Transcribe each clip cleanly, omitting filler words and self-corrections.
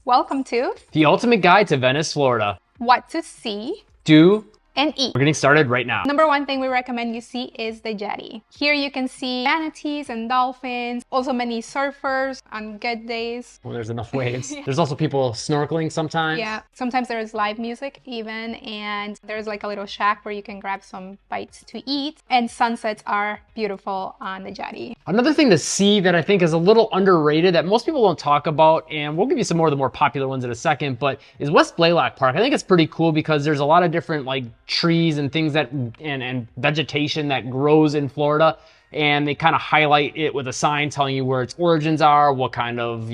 Welcome to the ultimate guide to Venice, Florida. What to see, Do, and eat. We're getting started right now. Number one thing we recommend you see is the jetty. Here you can see manatees and dolphins, also many surfers on good days. When there's enough waves. There's also people snorkeling sometimes. Yeah, sometimes there's live music even, and there's like a little shack where you can grab some bites to eat, and sunsets are beautiful on the jetty. Another thing to see that I think is a little underrated that most people don't talk about, and we'll give you some more of the more popular ones in a second, but is West Blaylock Park. I think it's pretty cool because there's a lot of different like trees and things that and vegetation that grows in Florida, and they kind of highlight it with a sign telling you where its origins are, what kind of,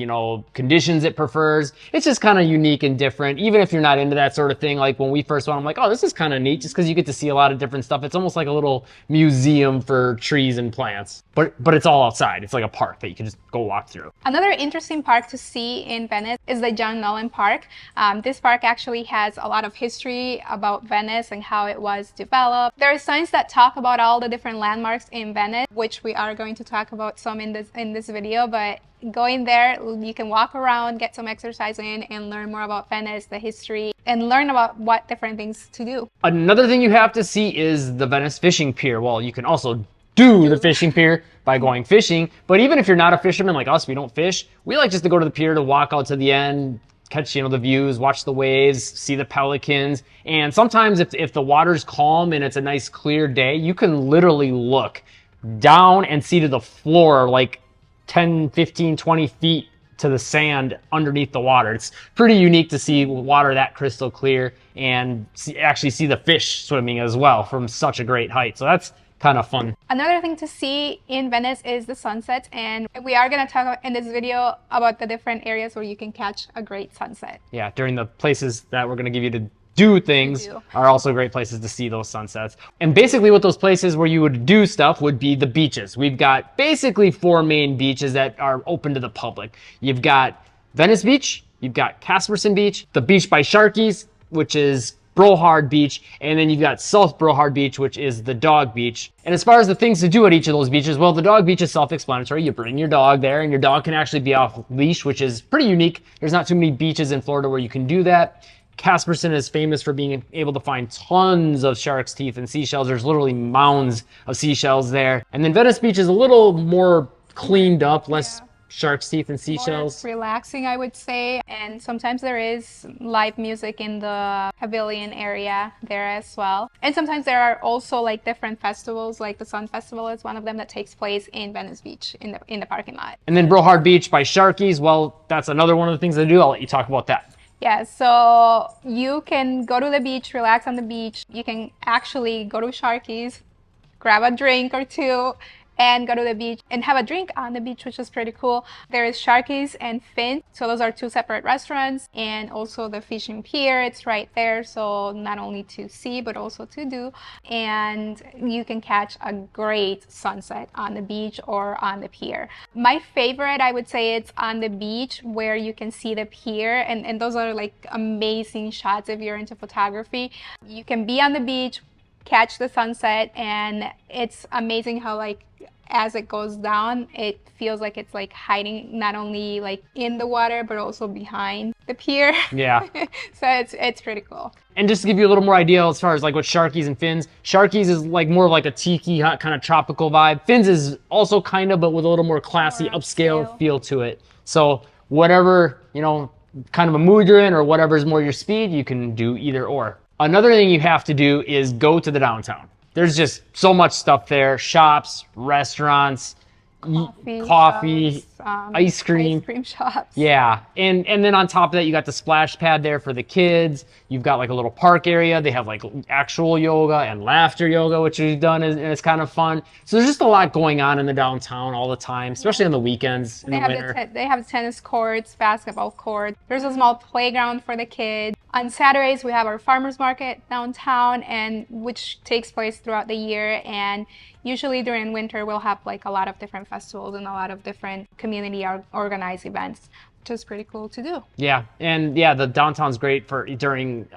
conditions it prefers. It's just kind of unique and different, even if you're not into that sort of thing. Like when we first went, I'm like, oh, this is kind of neat, just because you get to see a lot of different stuff. It's almost like a little museum for trees and plants, but it's all outside. It's like a park that you can just go walk through. Another interesting park to see in Venice is the John Nolan Park. This park actually has a lot of history about Venice and how it was developed. There are signs that talk about all the different landmarks in Venice, which we are going to talk about some in this video, but going there, you can walk around, get some exercise in, and learn more about Venice, the history, and learn about what different things to do. Another thing you have to see is the Venice Fishing Pier. Well, you can also do the fishing pier by going fishing, but even if you're not a fisherman like us, we don't fish, we like just to go to the pier to walk out to the end, catch the views, watch the waves, see the pelicans. And sometimes if the water's calm and it's a nice clear day, you can literally look down and see to the floor like 10, 15, 20 feet to the sand underneath the water. It's pretty unique to see water that crystal clear and actually see the fish swimming as well from such a great height. So that's kind of fun. Another thing to see in Venice is the sunsets, and we are going to talk in this video about the different areas where you can catch a great sunset. Yeah, during the places that we're going to give you to do things are also great places to see those sunsets. And basically what those places where you would do stuff would be the beaches. We've got basically 4 main beaches that are open to the public. You've got Venice Beach, you've got Casperson Beach, the beach by Sharky's, which is Brohard Beach, and then you've got South Brohard Beach, which is the dog beach. And as far as the things to do at each of those beaches, well, the dog beach is self-explanatory. You bring your dog there, and your dog can actually be off leash, which is pretty unique. There's not too many beaches in Florida where you can do that. Casperson is famous for being able to find tons of shark's teeth and seashells. There's literally mounds of seashells there. And then Venice Beach is a little more cleaned up, less shark's teeth and seashells. More relaxing, I would say. And sometimes there is live music in the pavilion area there as well. And sometimes there are also like different festivals, like the Sun Festival is one of them that takes place in Venice Beach in the parking lot. And then Brohard Beach by Sharky's, well, that's another one of the things they do. I'll let you talk about that. Yeah, so you can go to the beach, relax on the beach. You can actually go to Sharky's, grab a drink or two, and go to the beach and have a drink on the beach, which is pretty cool. There is Sharky's and Finn, so those are 2 separate restaurants, and also the fishing pier, it's right there, so not only to see but also to do. And you can catch a great sunset on the beach or on the pier. My favorite, I would say, it's on the beach where you can see the pier, and those are like amazing shots if you're into photography. You can be on the beach, catch the sunset, and it's amazing how like as it goes down, it feels like it's like hiding not only like in the water but also behind the pier. Yeah. So it's pretty cool. And just to give you a little more idea as far as like what Sharky's and Finn's, Sharky's is like more of like a tiki hot kind of tropical vibe. Finn's is also kind of, but with a little more classy, upscale feel to it. So whatever, kind of a mood you're in or whatever's more your speed, you can do either or. Another thing you have to do is go to the downtown. There's just so much stuff there. Shops, restaurants, coffee, shops, ice cream shops. Yeah, and then on top of that, you got the splash pad there for the kids. You've got like a little park area. They have like actual yoga and laughter yoga, which we've done, and it's kind of fun. So there's just a lot going on in the downtown all the time, especially on the weekends in the winter. They have tennis courts, basketball courts. There's a small playground for the kids. On Saturdays, we have our farmers market downtown, and which takes place throughout the year. And usually during winter, we'll have like a lot of different festivals and a lot of different community organized events, which is pretty cool to do. Yeah, and yeah, the downtown's great for during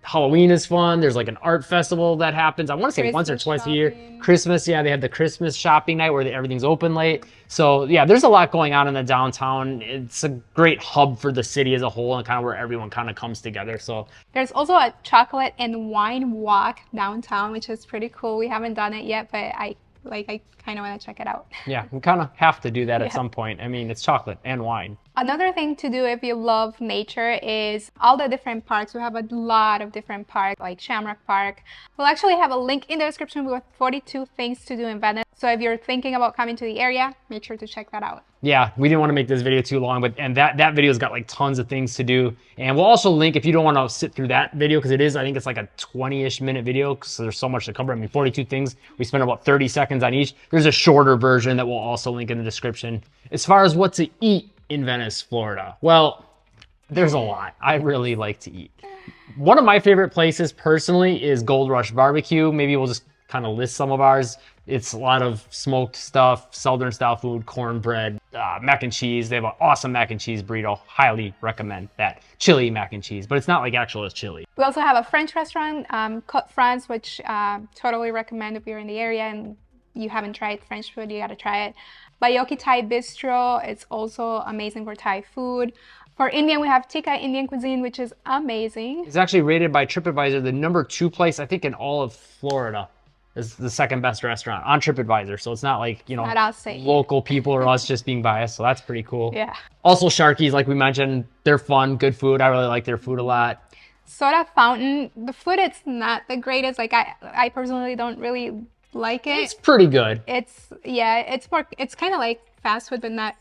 Halloween is fun. There's like an art festival that happens. I want to say once or twice a year. Christmas, yeah, they have the Christmas shopping night where everything's open late. So yeah, there's a lot going on in the downtown. It's a great hub for the city as a whole and kind of where everyone kind of comes together. So there's also a chocolate and wine walk downtown, which is pretty cool. We haven't done it yet, but I kind of want to check it out. Yeah, we kind of have to do that at some point. I mean, it's chocolate and wine. Another thing to do if you love nature is all the different parks. We have a lot of different parks, like Shamrock Park. We'll actually have a link in the description with 42 things to do in Venice. So if you're thinking about coming to the area, make sure to check that out. Yeah, we didn't want to make this video too long, but that video's got like tons of things to do. And we'll also link, if you don't want to sit through that video, because I think it's like a 20-ish minute video, because there's so much to cover. I mean, 42 things. We spent about 30 seconds on each. There's a shorter version that we'll also link in the description. As far as what to eat in Venice, Florida, well, there's a lot. I really like to eat. One of my favorite places personally is Gold Rush Barbecue. Maybe we'll just kind of list some of ours. It's a lot of smoked stuff, Southern style food, cornbread, mac and cheese. They have an awesome mac and cheese burrito. Highly recommend that. Chili mac and cheese, but it's not like actual chili. We also have a French restaurant, Côte France, which totally recommend if you're in the area and you haven't tried French food, you gotta try it. Bayoki Thai Bistro, it's also amazing for Thai food. For Indian, we have Tikka Indian Cuisine, which is amazing. It's actually rated by TripAdvisor the #2 place, I think, in all of Florida. Is the second best restaurant on TripAdvisor. So it's not like, you know, local people or us just being biased. So that's pretty cool. Yeah. Also Sharky's, like we mentioned, they're fun, good food. I really like their food a lot. Soda Fountain, the food, it's not the greatest. Like I personally don't really like it. It's pretty good. It's kind of like fast food, but not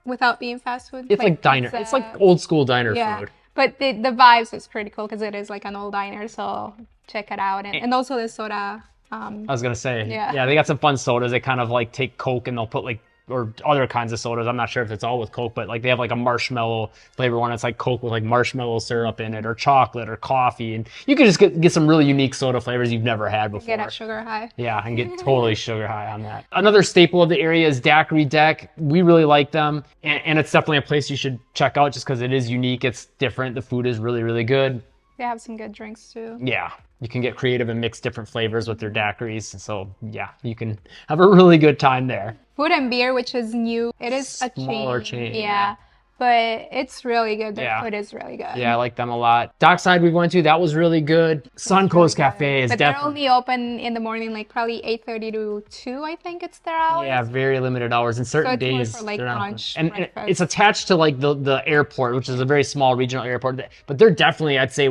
without being fast food. It's like diner. It's like old school diner food. But the vibes is pretty cool because it is like an old diner. So check it out. And also the soda. I was gonna say, yeah, they got some fun sodas. They kind of like take Coke and they'll put like, or other kinds of sodas. I'm not sure if it's all with Coke, but like they have like a marshmallow flavor one. It's like Coke with like marshmallow syrup in it, or chocolate, or coffee, and you can just get some really unique soda flavors you've never had before. Get a sugar high. Yeah, and get totally sugar high on that. Another staple of the area is Daiquiri Deck. We really like them, and it's definitely a place you should check out just because it is unique. It's different. The food is really, really good. They have some good drinks too. Yeah. You can get creative and mix different flavors with their daiquiris. So yeah, you can have a really good time there. Food and Beer, which is new. It is smaller a chain. Yeah. But it's really good. Their food is really good. Yeah, I like them a lot. Dockside we went to, that was really good. Suncoast Cafe is definitely... They're only open in the morning, like probably 8:30 to 2, I think it's their hours. Yeah, very limited hours. And certain days, for like lunch, and it's attached to like the airport, which is a very small regional airport. But they're definitely, I'd say,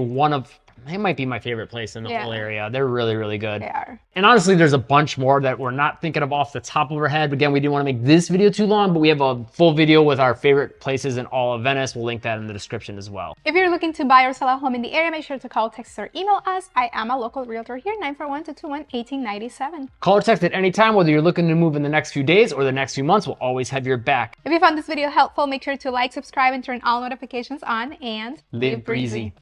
it might be my favorite place in the whole area. They're really, really good. They are. And honestly, there's a bunch more that we're not thinking of off the top of our head. Again, we didn't want to make this video too long, but we have a full video with our favorite places in all of Venice. We'll link that in the description as well. If you're looking to buy or sell a home in the area, make sure to call, text, or email us. I am a local realtor here, 941-221-1897. Call or text at any time, whether you're looking to move in the next few days or the next few months. We'll always have your back. If you found this video helpful, make sure to like, subscribe, and turn all notifications on, and live breezy.